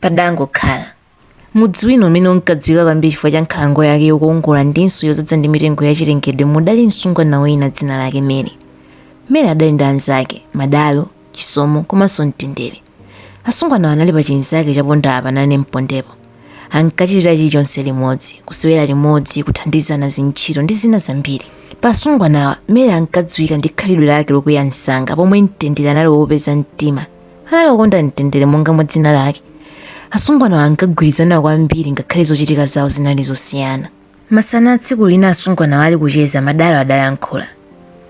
padangokhala. Mudzi wina umene unkadziwika kwambiri chifukwa cha nkhalango yake yokongola ndinso yodzaza ndi mitengo ya chilengedwe mudali msungwana wina dzina lake Mary. Mary adali ndi anzake madalo, chisomo komanso mtendere. Asungwana anali pa chinzake chaponda apanane mpondepo. Ankachitira chilichonse limodzi, kusewera limodzi, kuthandizana zintchito ndi zina zambiri. Pasungwanawa Mary ankadziwika ndi khalidwe lake lokwiya msanga pomwe mtendere anali wopeza mtima. Anali wokonda mtendere monga mwa dzina lake. Asungwana ankagwirizana kwambiri ngakhale zochitika zawo zinali zosiyana. Masana tsiku lina asungwana ali kucheza madalo adayankhula.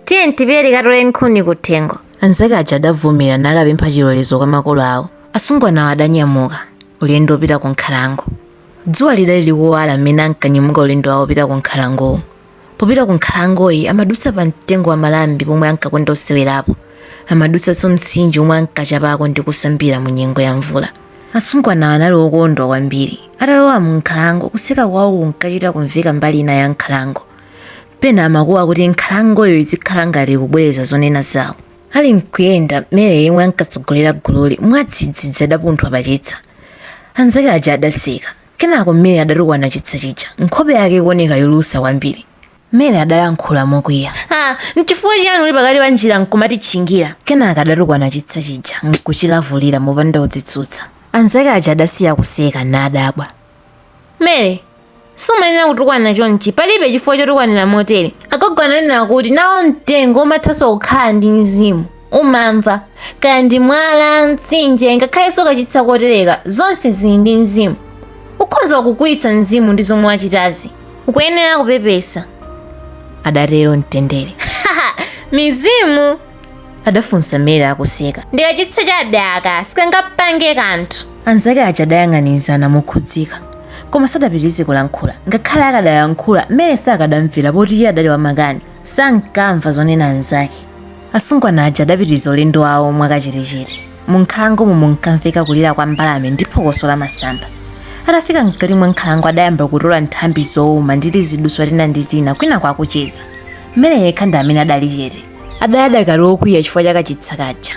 Tiye tipite tikatole nkhuni kuthengo. Anzake aja adavomera nakapempha chilolezo kwa makolo awo. Asungwana adanyamuka ulendo opita ku nkhalango. Dzuwa lidali likuwala mmene ankanyamuka ulendo wawo opita ku nkhalangowo. Popita ku nkhalangoyi amadutsa pa mtengo wa malambi pomwe ankakonda osewerapo. Amadutsanso mtsinje omwe ankachapako ndi kusambira mu nyengo ya mvula. Asungwana anali okondwa kwambiri. Atalowa mu nkhalango kuseka kwawo kunkachita kumveka mbali ina ya nkhalango. Pena amakuwa kuti nkhalangoyo izikhala ngati kubwereza zonena zawo. Ali mkuyenda Mary yemwe ankatsogolera gululi mwadzidzidzi adapunthwa pachitsa. Anzake aja adaseka. Kenako Mary adatukwana nachitsa chija, nkhope yake kuoneka yolusa kwambiri. Mary adayankhula mokwiya. N'chifukwa chiyani uli pakati pa njira nkumatitchingira? Kenaka adatukwana nachitsa chija nkuchilavulira mopanda kudzitsutsa. Anzake aja adasiya kuseka nadabwa. Mary, sumanena kutukwana chonchi, palibe chifukwa chotukwanira motere. Agogo ananena kuti nawo mtengo umathanso kukhala ndi mzimu. Umamva, kaya ndi mwala, mtsinje, ngakhalenso kachitsa kotereka, zonse zili ndi mzimu. Ukhoza kukwitsa mzimu ndi zomwe wachitazi. Ukuyenera kupepesa. Adatero mtendere. Mizimu? Adafunsa Mary akuseka. Ndikachitsa chadaka, sikangapange kanthu. Anzake aja adayang'anizana mokhudzika. Koma sadapitirize kulankhula. Ngakhale akadayankhula, Mary sakadamvera poti iye adali wamakani. Sankamva zonena anzake. Asungwana aja adapitiriza ulendo wawo mwakachetechete. Mu nkhalango munkamveka kulira kwa mbalame ndi phokoso la masamba. Atafika mkati mwa nkhalango adayamba kutola nthambi zowuma ndi zidutswa tina ndi tina kwina kwakucheza. Mary yekha ndi amene adali chete. Adayadakali okwiya chifukwa cha Kachitsa kaja.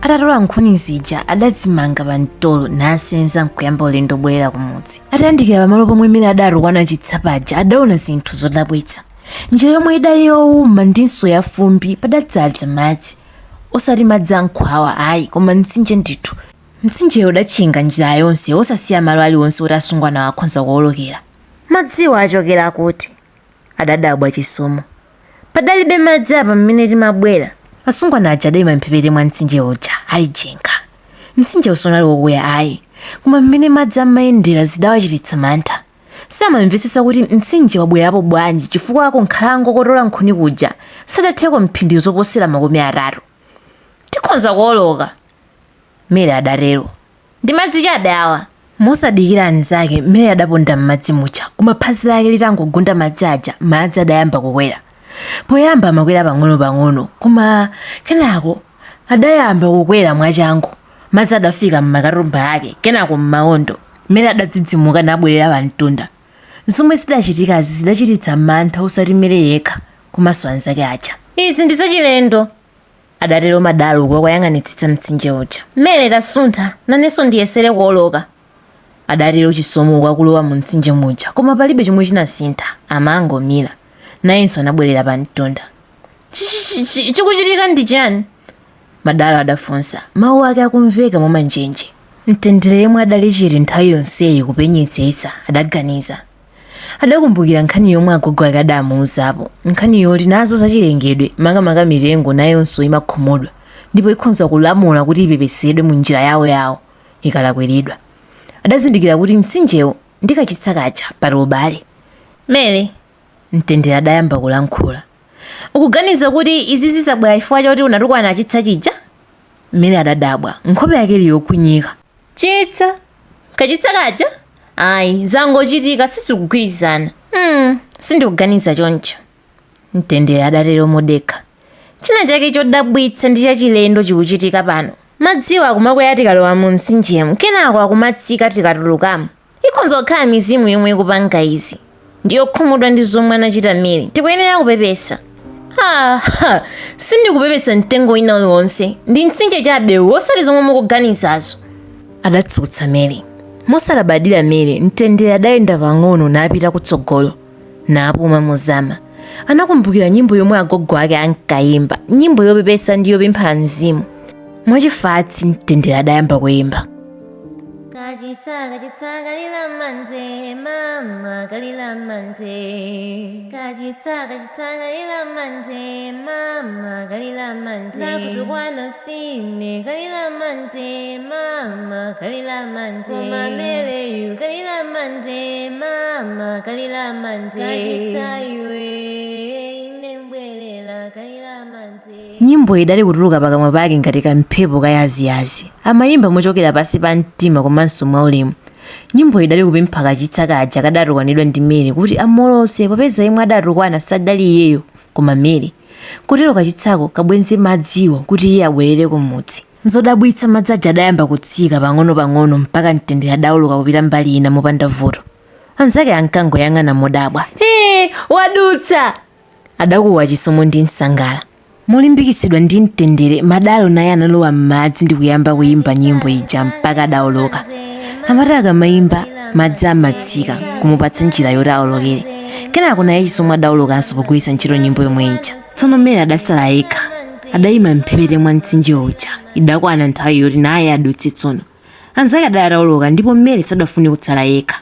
Atatola nkhuni zija adadzimanga pa mtolo nasenza nkuyamba ulendo obwerera kumudzi. Atayandikira pamalo pomwe Mary adatukwana Kachitsa paja adaona zinthu zodabwitsa. Njira yomwe idali yowuma ndinso ya fumbi padadzadza madzi. Osati madzi ankhwawa ayi koma mtsinje ndithu. Mtsinjeyo udatchinga njira yonse osasiya malo aliwonse oti asungwana akhonza kuwolokera. Madziwo achokera kuti? Adadabwa chisomo. Padalibe madzi apa mmene timabwera. Asungwana aja adayima mphepete mwa mtsinje uja ali jenga. Mtsinje usonali wokuya ayi koma mmene madzi amayendera zidawachititsa mantha. Samamvetsetsa kuti mtsinje wabwerapo bwanji chifukwa ku nkhalango kotola nkhuni kuja sadatheko mphindi zoposera makumi atatu. Tikhoza kuwoloka, Mary adatero. Ndi madzi chadawa. Mosadikira anzake Mary adaponda m'madzi muja koma phazi lake litangogunda madzi aja madzi adayamba kukwera. Poyamba amakwera pang'ono koma kenako adayamba kukwera mwachangu. Madzi adafika m'makarumba ake kenako m'mawondo. Mary adadzidzimuka nabwerera pa mtunda. Zomwe zidachitikazi zidachititsa mantha osati Mary yekha komanso anzake aja. Izi ndi zachilendo, adatero madalo kwakuyang'anitsitsa mtsinje uja. Mary tasuntha nanenso ndiyesere kuwoloka. Adatero chisomo kwakulowa mu mtsinje muja koma palibe chomwe chinasintha amangomira. Nayenso anabwerera pa mtunda. Chikuchitika ndi chani? Madalo adafunsa, mawu ake akumveka mwamanjenje. Mtendere yemwe adali chete nthawi yonseyi kupenyetsetsa adaganiza. Adakumbukira nkhani yomwe agogo ake adamuuzapo, nkhani yoti nazo zachilengedwe makamaka mitengo nayonso imakhomodwa ndipo ikhonza kulamula kuti ipepesedwe mu njira yawo ikalakwiridwa. Adazindikira kuti mtsinjewo ndi Kachitsa kaja pali ubale. Mary, Mtendere adayamba kulankhula. Ukuganiza kuti izi zizabwera chifukwa choti unatukwana Kachitsa chija? Mary adadabwa, nkhope yake ili yokwinyika. Kachitsa kaja? Ayi, zangochitika sizikugwirizana. Sindikuganiza choncho. Mtendere adatero modekha. China chake chodabwitsa ndi chachilendo chikuchitika pano. Madziwo akumakwera tikalowa mu mtsinjemo kenako akumatsika tikatulukamo. Ikhonza kukhala mizimu yomwe ikupanga izi. Ndiyo khumudwa ndi zomwe anachita Mary. Tikuyenera kupepesa. Sindikupepesa mtengo ina uliwonse. Ndi mtsinje chabe osati zomwe mukuganizazo. Adatsutsa Mary. Mosalabadira Mary, mtendere adayenda pang'ono napita kutsogolo napuma muzama. Anakumbukira nyimbo yomwe agogo ake ankayimba, nyimbo yopepesa ndi yopempha mzimu. Mwachifatsi mtendere adayamba kuyimba. Kachitsa kachitsa kalilamande mama kalilamande. Kachitsa kachitsa kalilamande mama kalilamande. Ndakutukwana sine kalilamande mama kalilamande. Kumameleyu kalilamande mama kalilamande. Kachitsa iwe nembwelela kalilamande. Nyimbo idali kutuluka pakamwa pake ngati kamphepo kayaziyazi. Amayimba mochokera pasi pa mtima komanso mwaulemu. Nyimbo idali kupempha Kachitsa kaja kadatukwanidwa ndi Mary kuti amolose popeza yemwe adatukwana sadali iyeyo koma Mary. Kotero Kachitsako kabwenze madziwo kuti iye abwerere kumudzi. Nzodabwitsa madzi aja adayamba kutsika pang'ono mpaka mtendere adawoloka kupita mbali ina mopanda vuto. Anzake ankangoyang'ana modabwa. Wadutsa! Adakuwa chisomo ndi nsangala. Molimbikitsidwa ndi mtendere, madalo naye analowa m'madzi ndi kuyamba kuyimba nyimbo ija mpaka adawoloka. Amati akamayimba madzi amatsika kumupatsa njira yoti awolokere. Kenako naye chisomo adawolokanso pogwiritsa ntchito nyimbo yomwe ija. Tsono Mary adasala yekha, adayima mphepete mwa mtsinje uja. Idakwana nthawi yoti naye adutse tsono. Anzake adawoloka ndipo Mary sadafune kutsala yekha.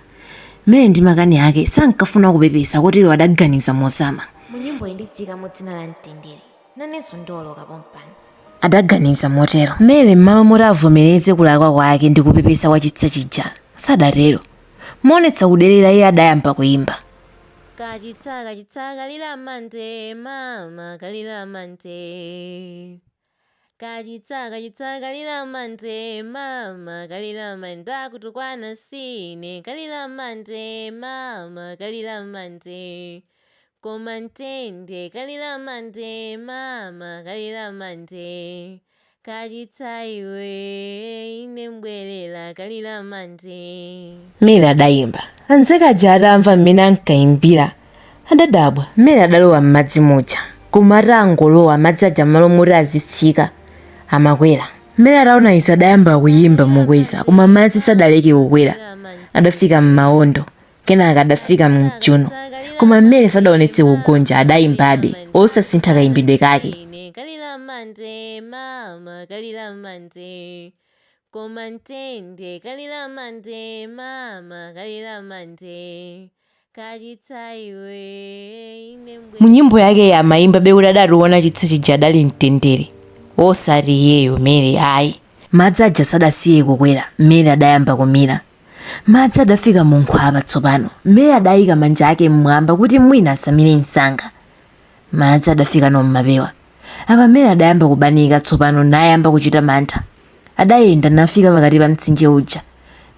Mary ndi makani ake sankafuna kupepesa kotero adaganiza mozama. Munyimbo indidzika mudzina la mtendere. Nanenso ndoloka pompano. Adaganiza motero. Mary m'malo moti avomereze kulakwa kwake ndi kupepesa kwa chitsa chija sadatero. Moonetsa kudelera iye adayamba kuyimba. Kachitsa kachitsa kalilamande mama kalilamande. Kachitsa kachitsa kalilamande mama kalilamande. Ndakutukwana sine kalilamande mama kalilamande. Koma ntende kalilamande mama kalilamande. Kachitsa iwe inembwelela kalilamande. Mary adayimba. Anzake aja atamva mmene ankayimbira adadabwa. Mary adalowa m'madzi muja koma atangolowa madzi aja m'malo moti azitsika amakwera. Mary ataona izi adayamba kuyimba mukweza koma madzi sadaleke kukwera. Adafika m'mawondo kenaka adafika mjuno. Koma Mary sadaonetse kugonja adayimbabe osasintha kayimbidwe kake. Kalilamande mama kalilamande. Koma ntende kalilamande mama kalilamande. Kachitsa iwe inembwe. Munyimbo yake ya mayimba bekuti adationa chitsa chija adali mtendere osati iyeyo Mary ayi. Madzi aja sadasiye kukwera, Mary adayamba kumira. Madzi adafika mu nkhwapa tsopano. Mary adayika manja ake mmwamba kuti mwina asamire msanga. Madzi adafika no mmapewa. Apa Mary adayamba kubanika tsopano nayamba kuchita mantha. Adayenda nafika pakati pa mtsinje uja.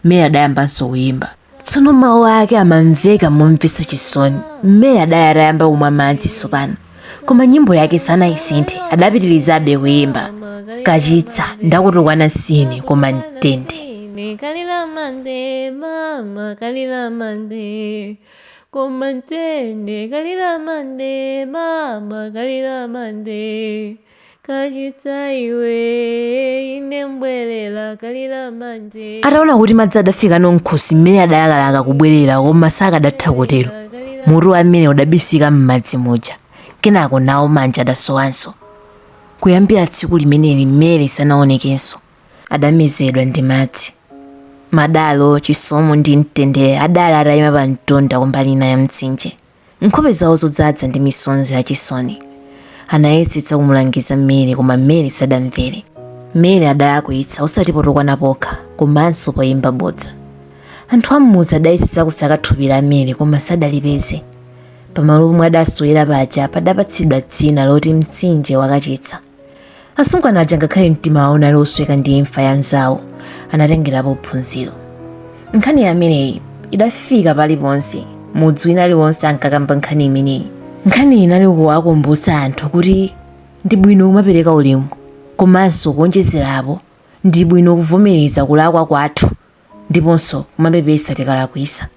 Mary adayambanso kuyimba. Tsono mawu ake amamveka momvetsa chisoni. Mary adayamba kumwa madzi tsopano. Koma nyimbo yake sanayisinthe, adapitirizabe kuyimba. Kachitsa ndakutukwana sine koma ntende. Kalilamande mama kalilamande. Koma ntende kalilamande mama kalilamande. Kachitsa iwe inembwelela kalilamande. Ataona kuti madzi adafika nonkhosi Mary adayakalaka kubwerera koma sakadatha kutero. Mutu wa Mary udabisika m'madzi muja. Kenako nawo manja adasowanso. Kuyambira tsiku limeneli Mary sanaonekenso. Adamezedwa ndi madzi. Madalo, chisomo ndi mtendere adali atayima pa mtonda kumbali ina ya mtsinje. Nkhope zawo zodzadza ndi misonzi yachisoni. Anayesetsa kumulangiza Mary koma Mary sadamvere. Mary adayakwitsa osati potokwana pokha komanso poyimba bodza. Anthu amudzi adayesetsa kusaka thupi la Mary koma sadalipeze. Pamalo pomwe adasowera paja padapatsidwa dzina loti mtsinje wa Kachitsa. Asungwana aja ngakhale mtima wawo unali osweka ndi imfa ya nzawo anatengerapo phunziro. Nkhani ya Mary idafika paliponse, mudzi wina aliwonse ankakamba nkhani imeneyi. Nkhani inali kuwakumbutsa anthu kuti ndi bwino kumapereka ulemu komanso kuonjezerapo ndi bwino kuvomereza kulakwa kwathu ndiponso kumapepesa tikalakwisa.